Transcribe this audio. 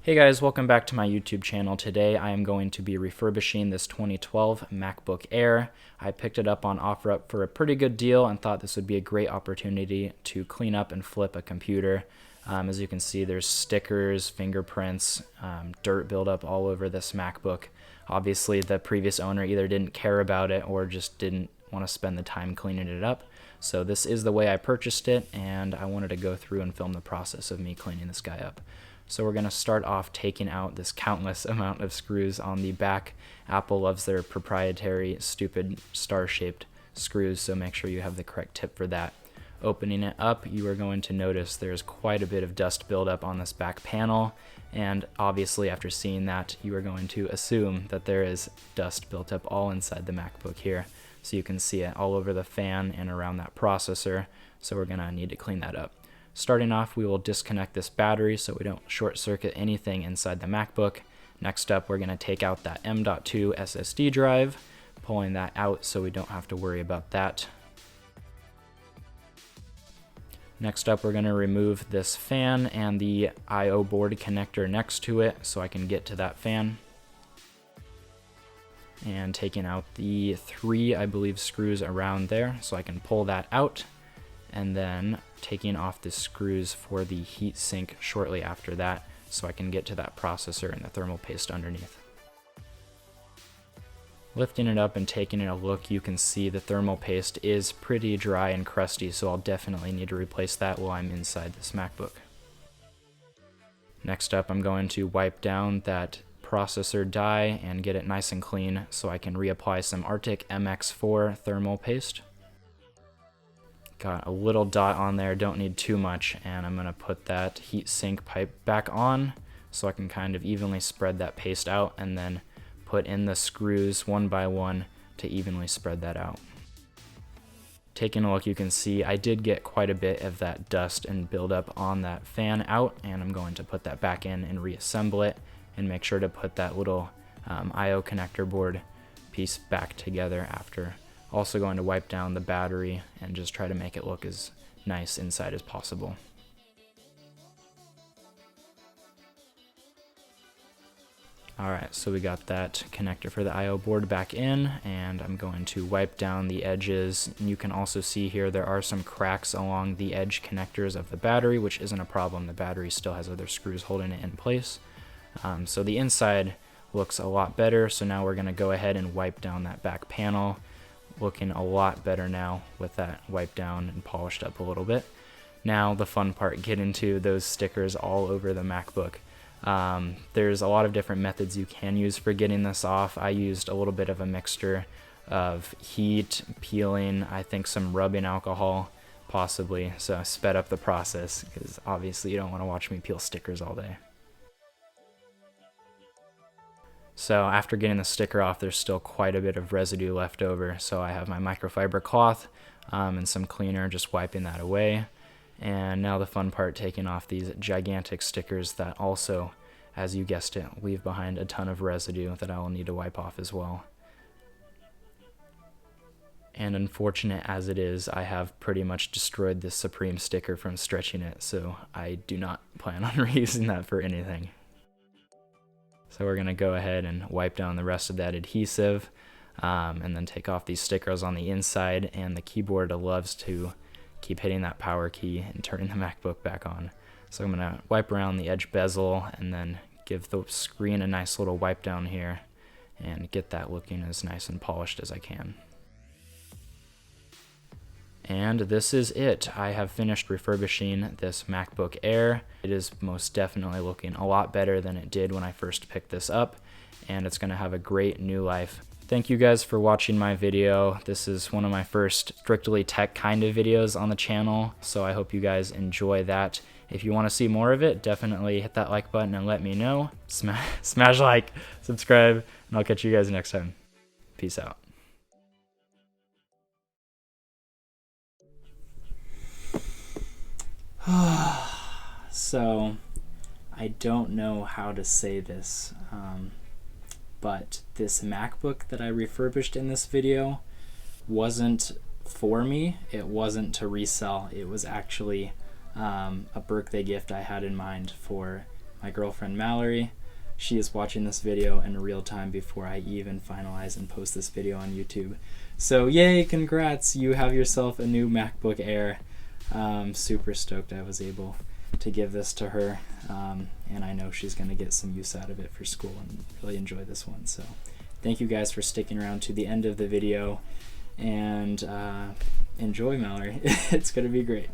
Hey guys, welcome back to my YouTube channel. Today I am going to be refurbishing this 2012 MacBook Air. I picked it up on OfferUp for a pretty good deal and thought this would be a great opportunity to clean up and flip a computer. As you can see, there's stickers, fingerprints, dirt buildup all over this MacBook. Obviously the previous owner either didn't care about it or just didn't want to spend the time cleaning it up. So this is the way I purchased it, and I wanted to go through and film the process of me cleaning this guy up. So we're going to start off taking out this countless amount of screws on the back. Apple loves their proprietary stupid star-shaped screws, so make sure you have the correct tip for that. Opening it up, you are going to notice there's quite a bit of dust buildup on this back panel, and obviously after seeing that, you are going to assume that there is dust built up all inside the MacBook here. So you can see it all over the fan and around that processor, so we're going to need to clean that up. Starting off, we will disconnect this battery so we don't short circuit anything inside the MacBook. Next up, we're going to take out that M.2 SSD drive, pulling that out so we don't have to worry about that. Next up, we're going to remove this fan and the I/O board connector next to it so I can get to that fan. And taking out the three, I believe, screws around there so I can pull that out. And then taking off the screws for the heat sink shortly after that so I can get to that processor and the thermal paste underneath. Lifting it up and taking a look, you can see the thermal paste is pretty dry and crusty, so I'll definitely need to replace that while I'm inside this MacBook. Next up, I'm going to wipe down that processor die and get it nice and clean so I can reapply some Arctic MX4 thermal paste. Got a little dot on there, don't need too much, and I'm going to put that heat sink pipe back on so I can kind of evenly spread that paste out and then put in the screws one by one to evenly spread that out. Taking a look, you can see I did get quite a bit of that dust and buildup on that fan out, and I'm going to put that back in and reassemble it and make sure to put that little I/O connector board piece back together after. Also going to wipe down the battery and just try to make it look as nice inside as possible. Alright, so we got that connector for the I/O board back in, and I'm going to wipe down the edges. And you can also see here there are some cracks along the edge connectors of the battery, which isn't a problem. The battery still has other screws holding it in place. So the inside looks a lot better, so now we're going to go ahead and wipe down that back panel. Looking a lot better now with that wiped down and polished up a little bit. Now the fun part, get into those stickers all over the MacBook. There's a lot of different methods you can use for getting this off. I used a little bit of a mixture of heat, peeling, I think some rubbing alcohol possibly, so I sped up the process because obviously you don't want to watch me peel stickers all day. So after getting the sticker off, there's still quite a bit of residue left over. So I have my microfiber cloth and some cleaner, just wiping that away. And now the fun part, taking off these gigantic stickers that also, as you guessed it, leave behind a ton of residue that I will need to wipe off as well. And unfortunate as it is, I have pretty much destroyed this Supreme sticker from stretching it, so I do not plan on reusing that for anything. So we're going to go ahead and wipe down the rest of that adhesive and then take off these stickers on the inside, and the keyboard loves to keep hitting that power key and turning the MacBook back on. So I'm going to wipe around the edge bezel and then give the screen a nice little wipe down here and get that looking as nice and polished as I can. And this is it. I have finished refurbishing this MacBook Air. It is most definitely looking a lot better than it did when I first picked this up, and it's going to have a great new life. Thank you guys for watching my video. This is one of my first strictly tech kind of videos on the channel, so I hope you guys enjoy that. If you want to see more of it, definitely hit that like button and let me know. Smash like, subscribe, and I'll catch you guys next time. Peace out. So, I don't know how to say this, but this MacBook that I refurbished in this video wasn't for me. It wasn't to resell. It was actually a birthday gift I had in mind for my girlfriend Mallory. She is watching this video in real time before I even finalize and post this video on YouTube. So yay, congrats, you have yourself a new MacBook Air. Super stoked I was able to give this to her, and I know she's going to get some use out of it for school and really enjoy this one. So thank you guys for sticking around to the end of the video, and enjoy, Mallory. It's going to be great.